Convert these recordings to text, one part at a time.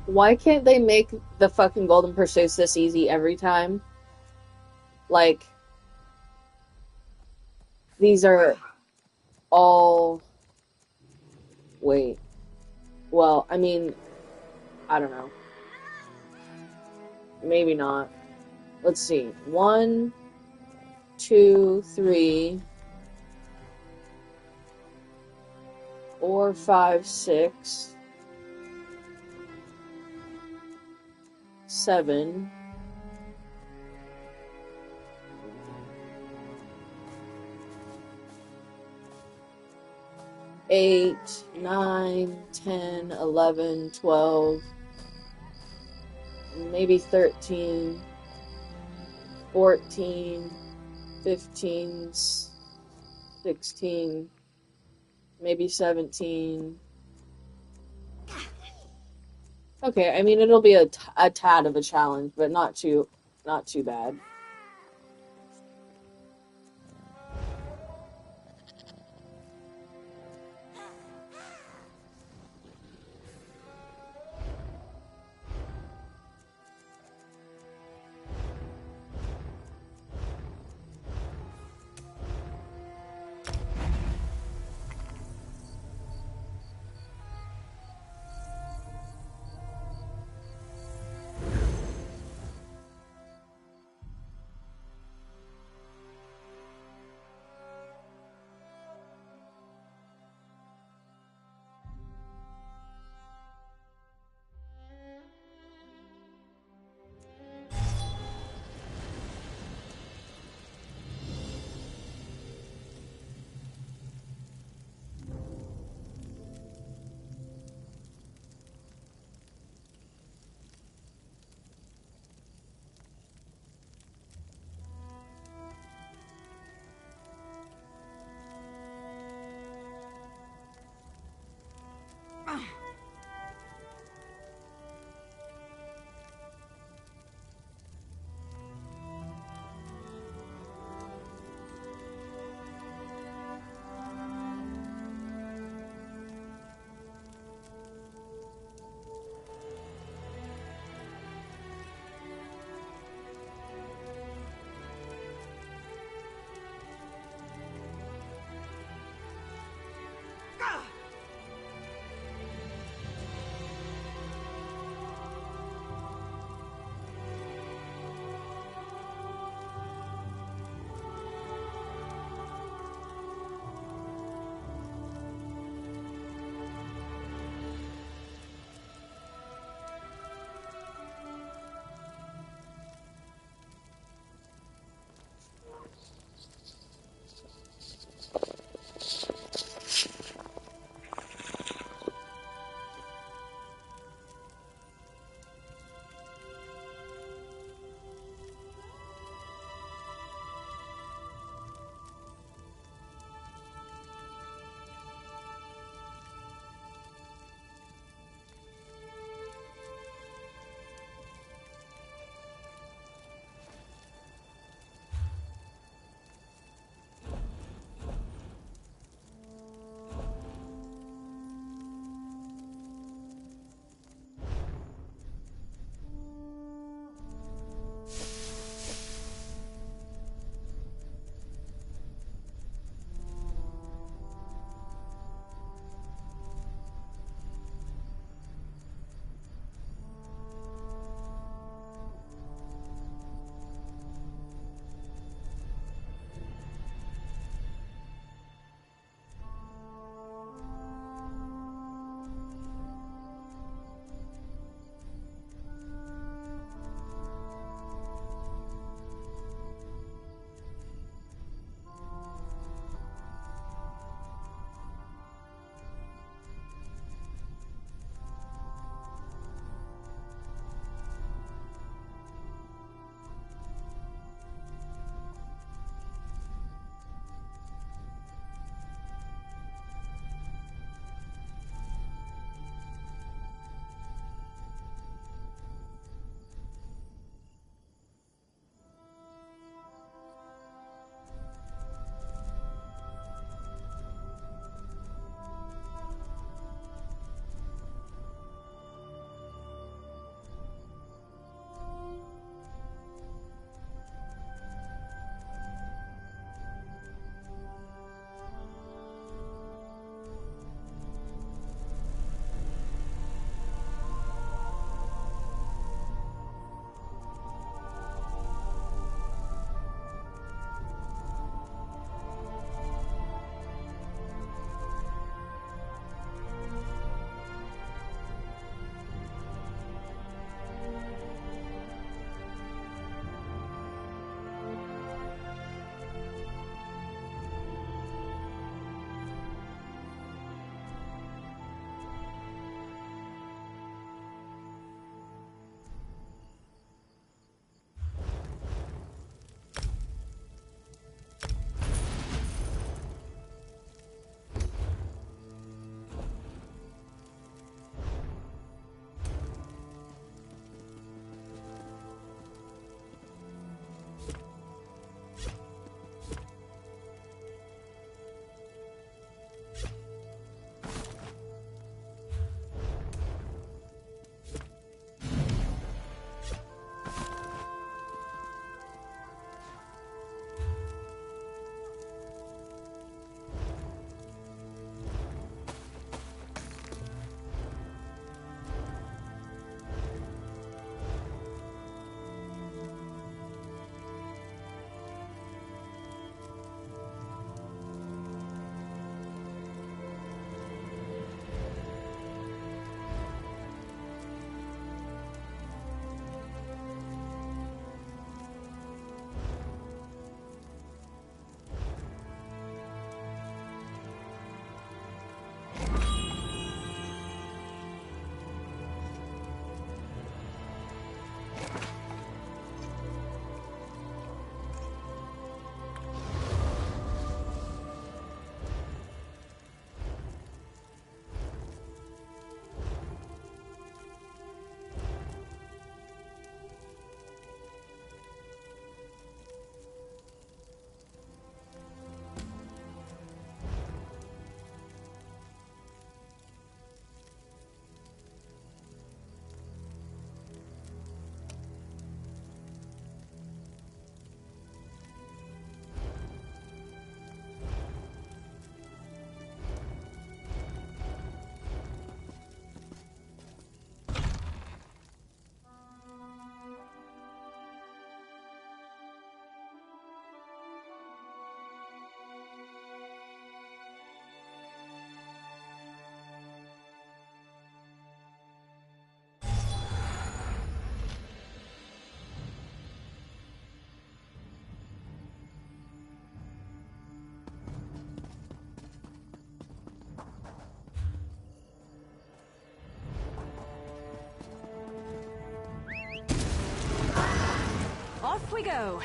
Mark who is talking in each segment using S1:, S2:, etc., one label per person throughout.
S1: Why can't they make the fucking Golden Pursuits this easy every time? Like, these are all... Wait. Well, I mean, I don't know. Maybe not. Let's see. 1, 2, 3, 4, 5, 6, 7, 8, 9, 10, 11, 12, maybe 13, 14, 15, 16, maybe 17. Okay, I mean it'll be a tad of a challenge, but not too bad.
S2: we go.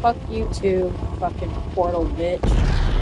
S1: Fuck you too, fucking portal bitch.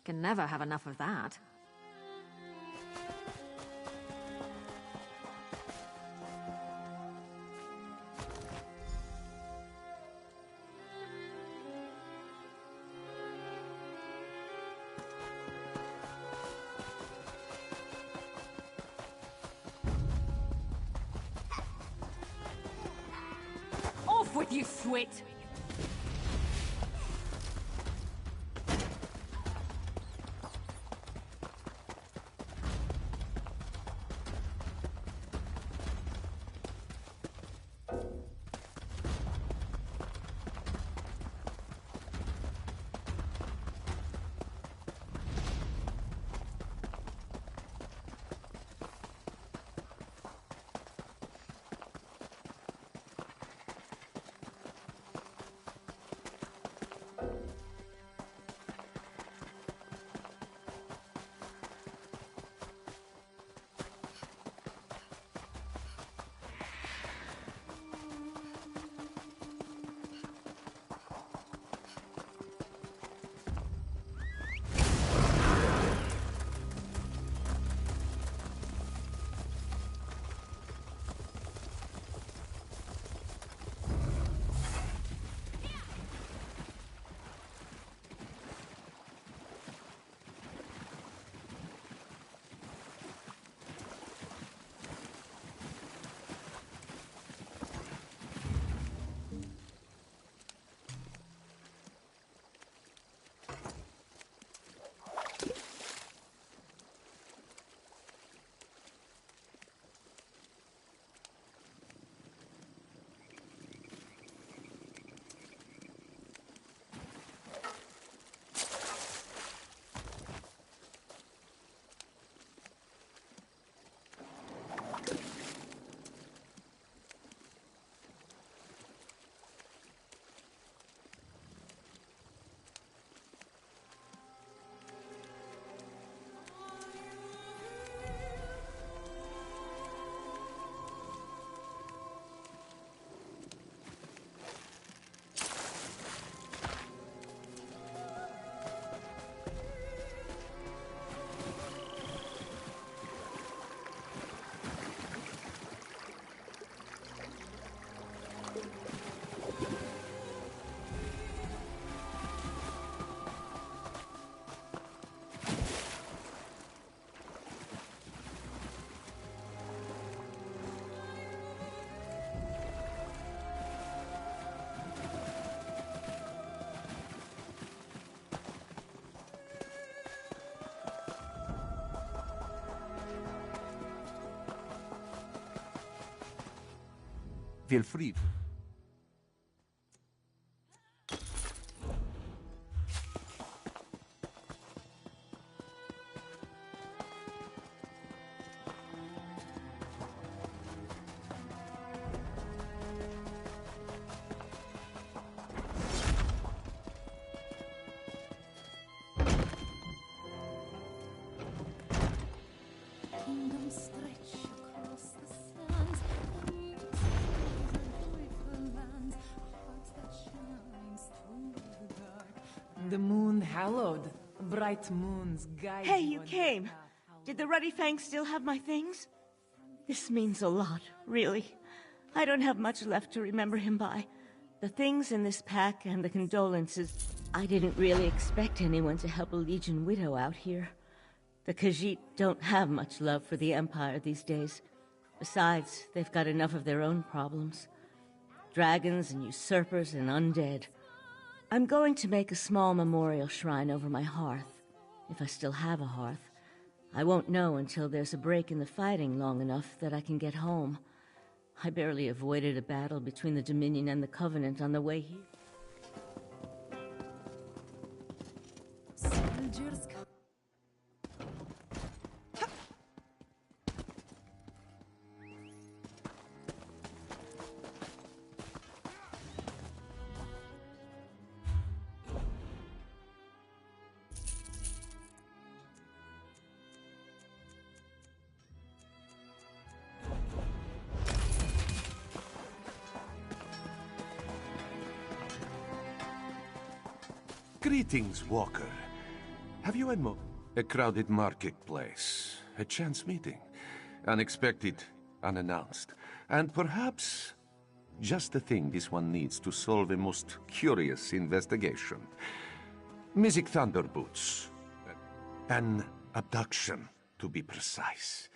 S2: Can never have enough of that. Off with you, Swit!
S3: Feel free.
S4: Kingdoms stretch across the sands, joyful lands, hearts that shines through the dark.
S5: The moon hallowed, bright moons guide.
S6: Hey, you came! Did the Ruddy Fangs still have my things? This means a lot, really. I don't have much left to remember him by. The things in this pack and the condolences. I didn't really expect anyone to help a Legion widow out here. The Khajiit don't have much love for the Empire these days. Besides, they've got enough of their own problems. Dragons and usurpers and undead. I'm going to make a small memorial shrine over my hearth, if I still have a hearth. I won't know until there's a break in the fighting long enough that I can get home. I barely avoided a battle between the Dominion and the Covenant on the way here.
S4: Soldiers come.
S3: Greetings, Walker. Have you a crowded marketplace, a chance meeting, unexpected, unannounced, and perhaps just the thing this one needs to solve a most curious investigation. Mystic Thunderboots. An abduction, to be precise.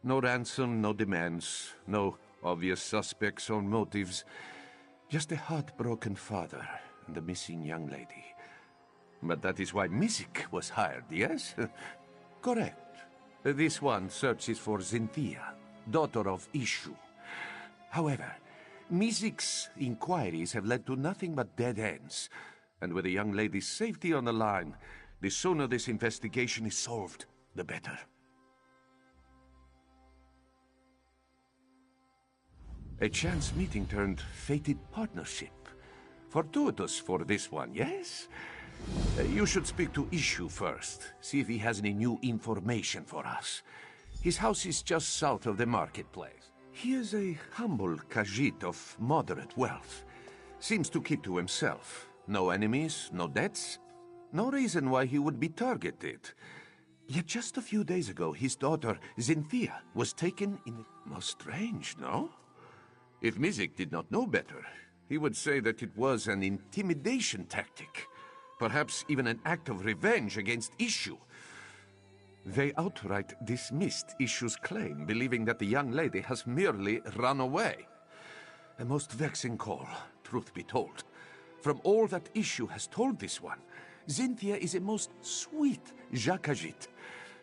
S3: No ransom, no demands, no obvious suspects or motives. Just a heartbroken father and a missing young lady. But that is why Mystic was hired, yes? Correct. This one searches for Xynthia, daughter of Ishu. However, Mystic's inquiries have led to nothing but dead ends. And with the young lady's safety on the line, the sooner this investigation is solved, the better. A chance meeting turned fated partnership. Fortuitous for this one, yes? You should speak to Ishu first, see if he has any new information for us. His house is just south of the marketplace. He is a humble Khajiit of moderate wealth. Seems to keep to himself. No enemies, no debts. No reason why he would be targeted. Yet just a few days ago, his daughter, Xynthia, was taken in... Most strange, no? If Mystic did not know better, he would say that it was an intimidation tactic. Perhaps even an act of revenge against Ishu. They outright dismissed Ishu's claim, believing that the young lady has merely run away. A most vexing call, truth be told. From all that Ishu has told this one, Xynthia is a most sweet Khajiit,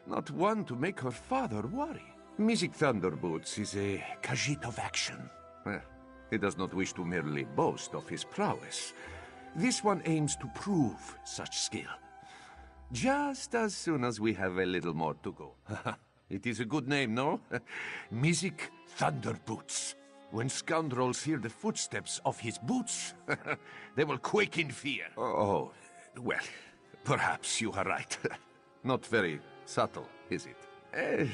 S3: not one to make her father worry. Mystic Thunderboots is a Khajiit of action. He does not wish to merely boast of his prowess. This one aims to prove such skill. Just as soon as we have a little more to go. It is a good name, no? Mystic Thunderboots. When scoundrels hear the footsteps of his boots, they will quake in fear. Oh, well, perhaps you are right. Not very subtle, is it?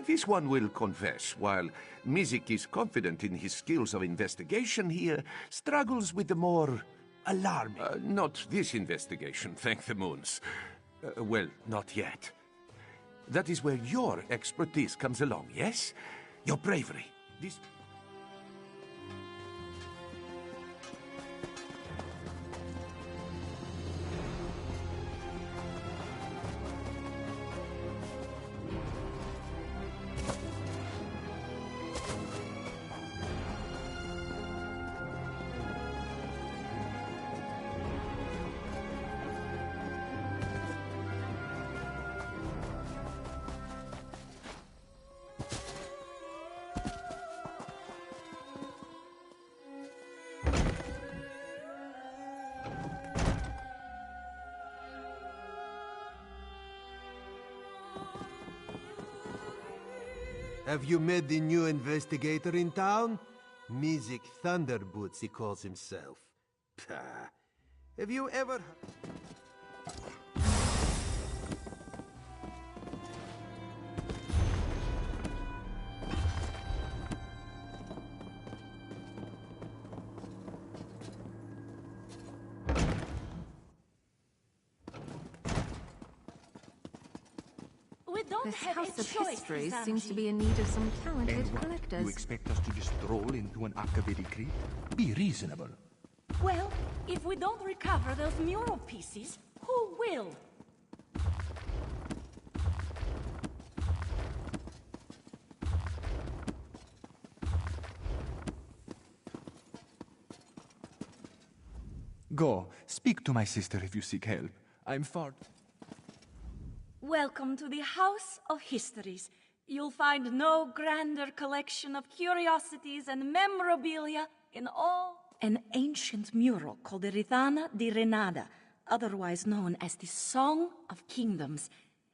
S3: This one will confess, while Mystic is confident in his skills of investigation, he struggles with the more alarming. Not this investigation, thank the moons. Well, not yet. That is where your expertise comes along, yes? Your bravery. This...
S7: Have you met the new investigator in town? Music Thunderboots, he calls himself. Pah. Have you ever...
S6: We don't
S2: This
S6: have
S2: House
S6: a
S2: of
S6: choice,
S2: Histories
S6: Zamji.
S2: seems to be in need of some talented
S8: And what?
S2: collectors.
S8: You expect us to just stroll into an Akaviri crypt? Be reasonable.
S6: Well, if we don't recover those mural pieces, who will?
S8: Go, speak to my sister if you seek help. I'm far...
S6: Welcome to the House of Histories. You'll find no grander collection of curiosities and memorabilia in all... An ancient mural called the Rithana di Renada, otherwise known as the Song of Kingdoms.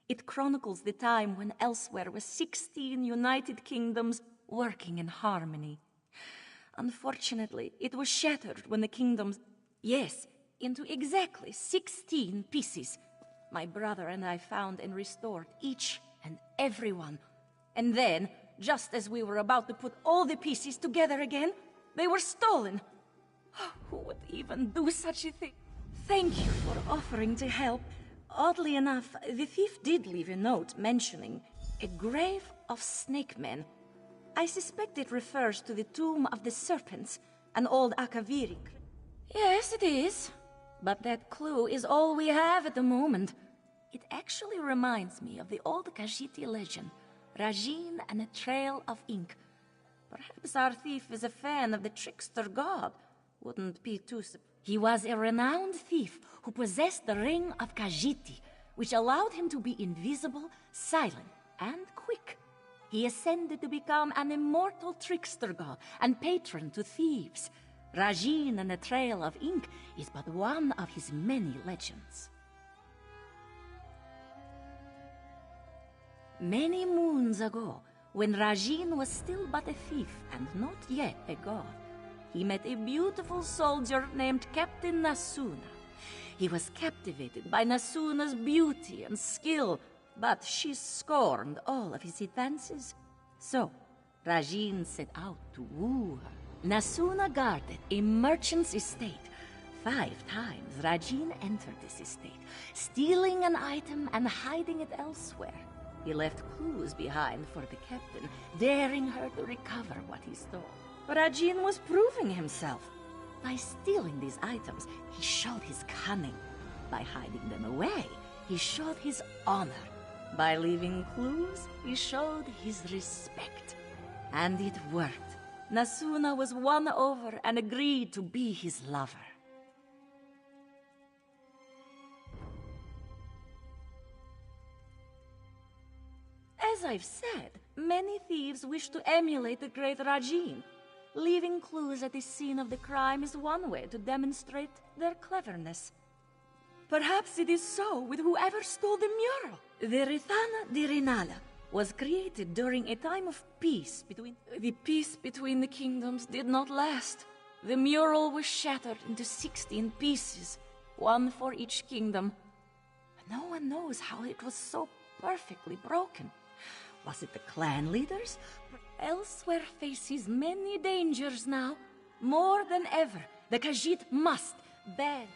S6: It chronicles the time when elsewhere were 16 united kingdoms working in harmony. Unfortunately, it was shattered when the kingdoms... Yes, into exactly 16 pieces. My brother and I found and restored each and every one. And then, just as we were about to put all the pieces together again, they were stolen. Who would even do such a thing? Thank you for offering to help. Oddly enough, the thief did leave a note mentioning a grave of snake men. I suspect it refers to the tomb of the serpents, an old Akaviri. Yes, it is. But that clue is all we have at the moment. It actually reminds me of the old Khajiiti legend, Rajin and a Trail of Ink. Perhaps our thief is a fan of the trickster god. Wouldn't be too... He was a renowned thief who possessed the Ring of Khajiiti, which allowed him to be invisible, silent, and quick. He ascended to become an immortal trickster god and patron to thieves. Rajin and the Trail of Ink is but one of his many legends. Many moons ago, when Rajin was still but a thief and not yet a god, he met a beautiful soldier named Captain Nasuna. He was captivated by Nasuna's beauty and skill, but she scorned all of his advances. So, Rajin set out to woo her. Nasuna guarded a merchant's estate. 5 times Rajin entered this estate, stealing an item and hiding it elsewhere. He left clues behind for the captain, daring her to recover what he stole. Rajin was proving himself. By stealing these items, he showed his cunning. By hiding them away, he showed his honor. By leaving clues, he showed his respect. And it worked. Nasuna was won over and agreed to be his lover. As I've said, many thieves wish to emulate the great Rajin. Leaving clues at the scene of the crime is one way to demonstrate their cleverness. Perhaps it is so with whoever stole the mural. The Rithana di Rinala was created during a time of peace between... The peace between the kingdoms did not last. The mural was shattered into 16 pieces, one for each kingdom. No one knows how it was so perfectly broken. Was it the clan leaders? Elsewhere faces many dangers now. More than ever, the Khajiit must beg.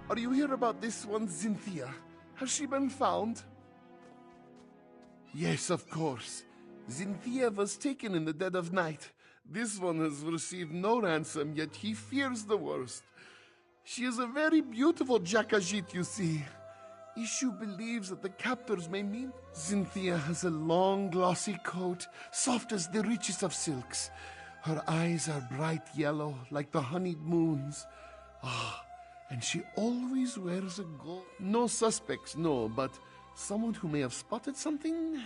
S9: Are you here about this one, Cynthia? Has she been found? Yes, of course. Cynthia was taken in the dead of night. This one has received no ransom, yet he fears the worst. She is a very beautiful Jakajit, you see. Ishu believes that the captors may mean. Cynthia has a long, glossy coat, soft as the richest of silks. Her eyes are bright yellow, like the honeyed moons. And she always wears a gold. No suspects, no, but someone who may have spotted something?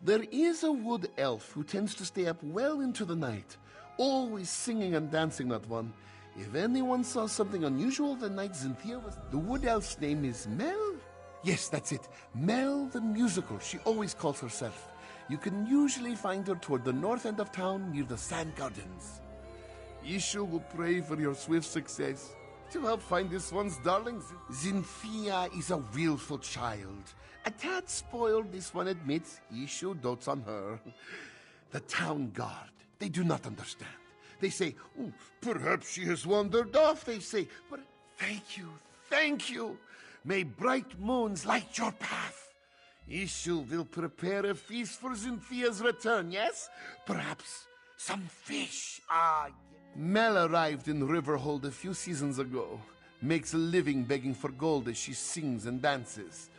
S9: There is a wood elf who tends to stay up well into the night, always singing and dancing, that one. If anyone saw something unusual the night Cynthia was... The wood elf's name is Mel? Yes, that's it. Mel the Musical, she always calls herself. You can usually find her toward the north end of town near the Sand Gardens. Ishu will pray for your swift success. To help find this one's darling, Cynthia is a willful child. A tad spoiled, this one admits. Ishu dotes on her. The town guard, they do not understand. They say, oh, perhaps she has wandered off, they say. But thank you. May bright moons light your path. Ishu will prepare a feast for Cynthia's return, yes? Perhaps some fish. Mel arrived in Riverhold a few seasons ago. Makes a living begging for gold as she sings and dances.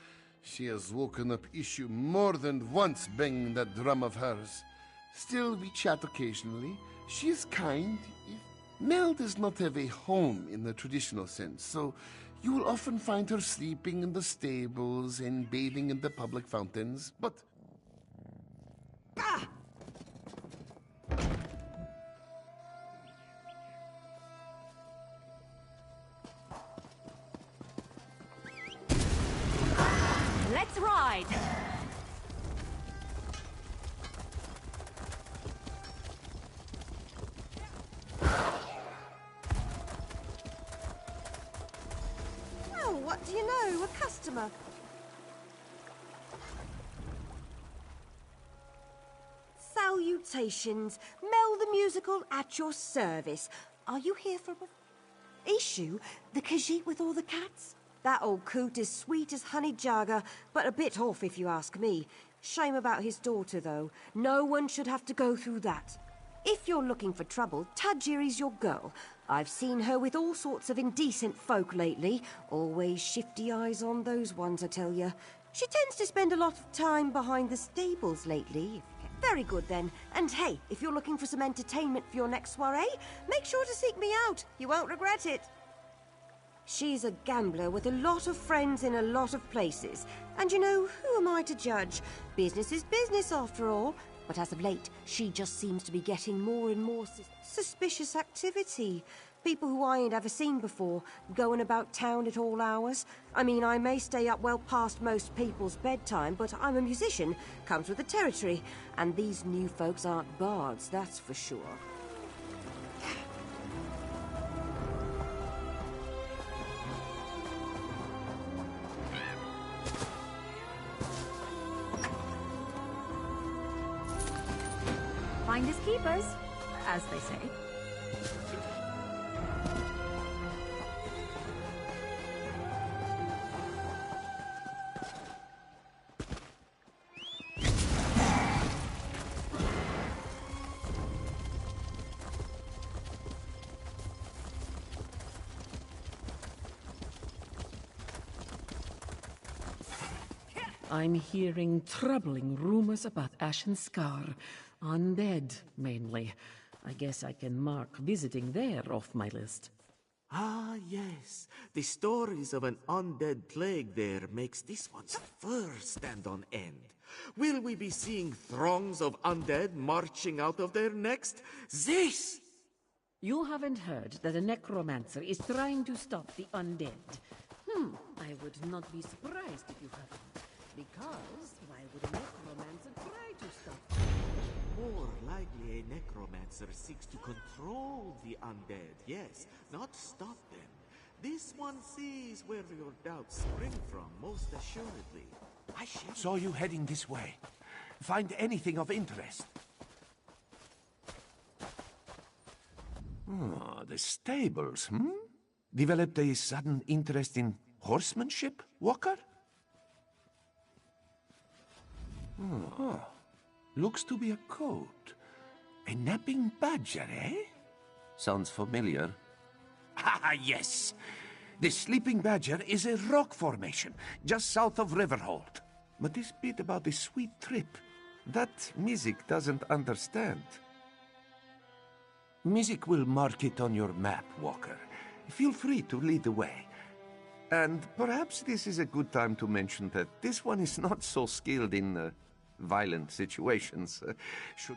S9: She has woken up Ishu more than once banging that drum of hers. Still, we chat occasionally. She is kind. Mel does not have a home in the traditional sense, so you will often find her sleeping in the stables and bathing in the public fountains, but...
S2: Let's ride!
S10: Oh, what do you know? A customer. Salutations. Mel the Musical at your service. Are you here for a... Ishu? The Khajiit with all the cats? That old coot is sweet as honey jagger, but a bit off if you ask me. Shame about his daughter, though. No one should have to go through that. If you're looking for trouble, Tajiri's your girl. I've seen her with all sorts of indecent folk lately. Always shifty eyes on those ones, I tell you. She tends to spend a lot of time behind the stables lately. Very good, then. And hey, if you're looking for some entertainment for your next soiree, make sure to seek me out. You won't regret it. She's a gambler with a lot of friends in a lot of places. And you know, who am I to judge? Business is business, after all. But as of late, she just seems to be getting more and more suspicious activity. People who I ain't ever seen before, going about town at all hours. I mean, I may stay up well past most people's bedtime, but I'm a musician, comes with the territory. And these new folks aren't bards, that's for sure.
S2: Finders keepers, as they say.
S5: I'm hearing troubling rumors about Ashen Scar. Undead, mainly. I guess I can mark visiting there off my list.
S11: Ah, yes. The stories of an undead plague there makes this one's fur stand on end. Will we be seeing throngs of undead marching out of there next? This!
S5: You haven't heard that a necromancer is trying to stop the undead. I would not be surprised if you haven't. Because why would a necromancer try to stop them?
S11: More likely a necromancer seeks to control the undead, yes, not stop them. This one sees where your doubts spring from, most assuredly. I shall...
S3: Saw you heading this way. Find anything of interest? The stables, Developed a sudden interest in horsemanship, Walker? Oh, looks to be a coat. A napping badger, eh? Sounds familiar. Ah, yes! The sleeping badger is a rock formation, just south of Riverhold. But this bit about the sweet trip, that Mizik doesn't understand. Mizik will mark it on your map, Walker. Feel free to lead the way. And perhaps this is a good time to mention that this one is not so skilled in violent situations. Should...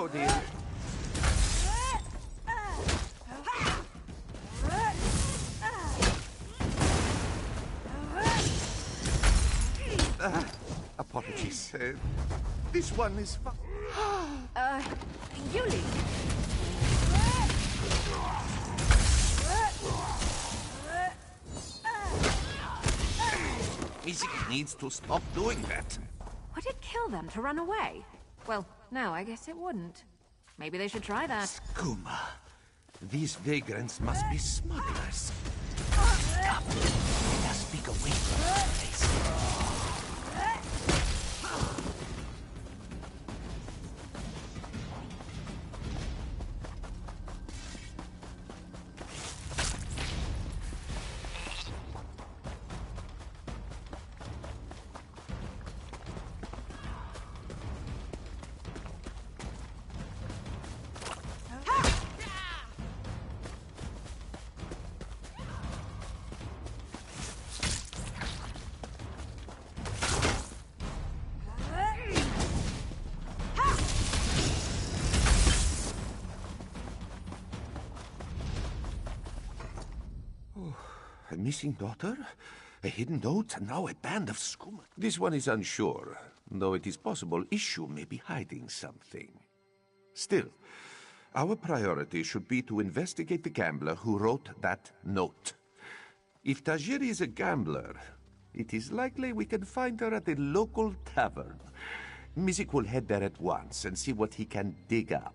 S3: Oh dear. Apologies. This one is
S2: Yuli.
S3: Mizik needs to stop doing that.
S2: Would it kill them to run away? Well, no, I guess it wouldn't. Maybe they should try that.
S3: Kuma. These vagrants must be smugglers. Come, let us speak away from this place. A missing daughter, a hidden note, and now a band of skooma. This one is unsure, though it is possible Issue may be hiding something. Still, our priority should be to investigate the gambler who wrote that note. If Tajiri is a gambler, it is likely we can find her at the local tavern. Mizik will head there at once and see what he can dig up.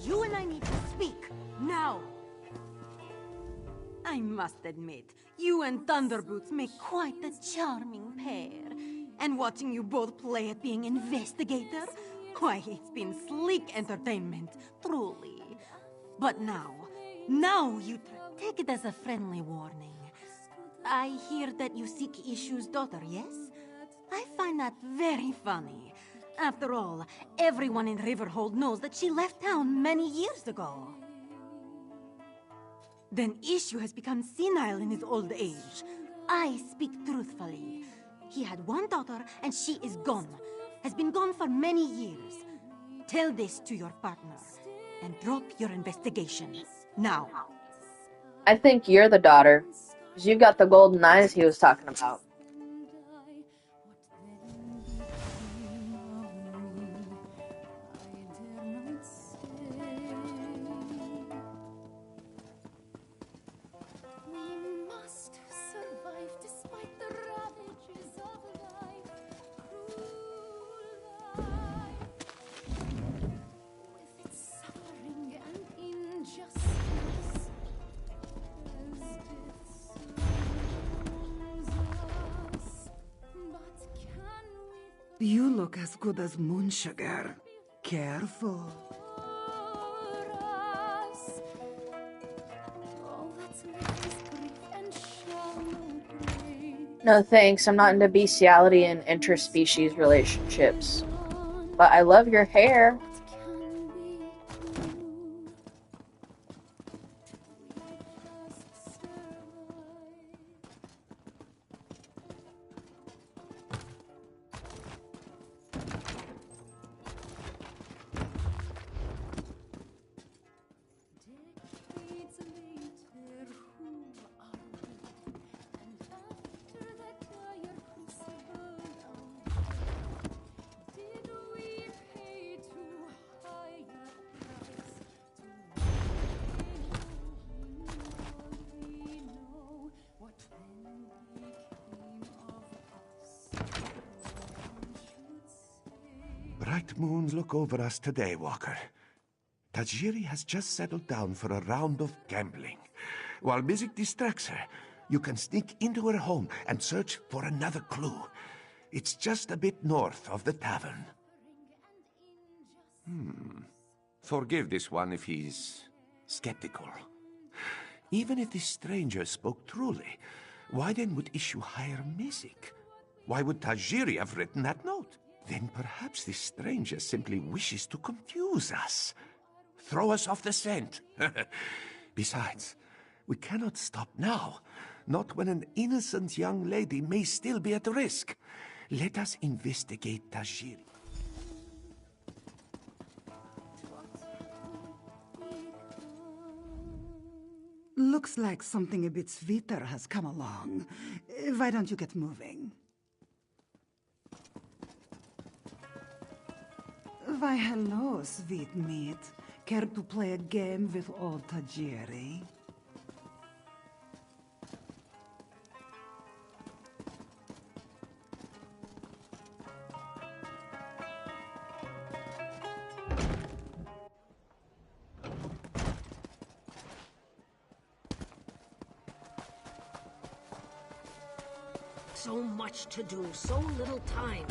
S5: You and I need to speak, now! I must admit, you and Thunderboots make quite a charming pair. And watching you both play at being investigator, why, it's been sleek entertainment, truly. But now you take it as a friendly warning. I hear that you seek Issue's daughter, yes? I find that very funny. After all, everyone in Riverhold knows that she left town many years ago. Then Issue has become senile in his old age. I speak truthfully. He had one daughter, and she is gone. Has been gone for many years. Tell this to your partner, and drop your investigation. Now.
S1: I think you're the daughter, because you've got the golden eyes he was talking about.
S12: You look as good as moon sugar. Careful.
S1: No thanks, I'm not into bestiality and interspecies relationships. But I love your hair.
S3: Bright moons look over us today, Walker. Tajiri has just settled down for a round of gambling. While music distracts her, you can sneak into her home and search for another clue. It's just a bit north of the tavern. Forgive this one if he's skeptical. Even if this stranger spoke truly, why then would Issue hire music? Why would Tajiri have written that note? Then perhaps this stranger simply wishes to confuse us. Throw us off the scent. Besides, we cannot stop now. Not when an innocent young lady may still be at risk. Let us investigate Tajiri.
S12: Looks like something a bit sweeter has come along. Why don't you get moving? Why, hello, sweet meat. Care to play a game with old Tajiri?
S5: So much to do, so little time.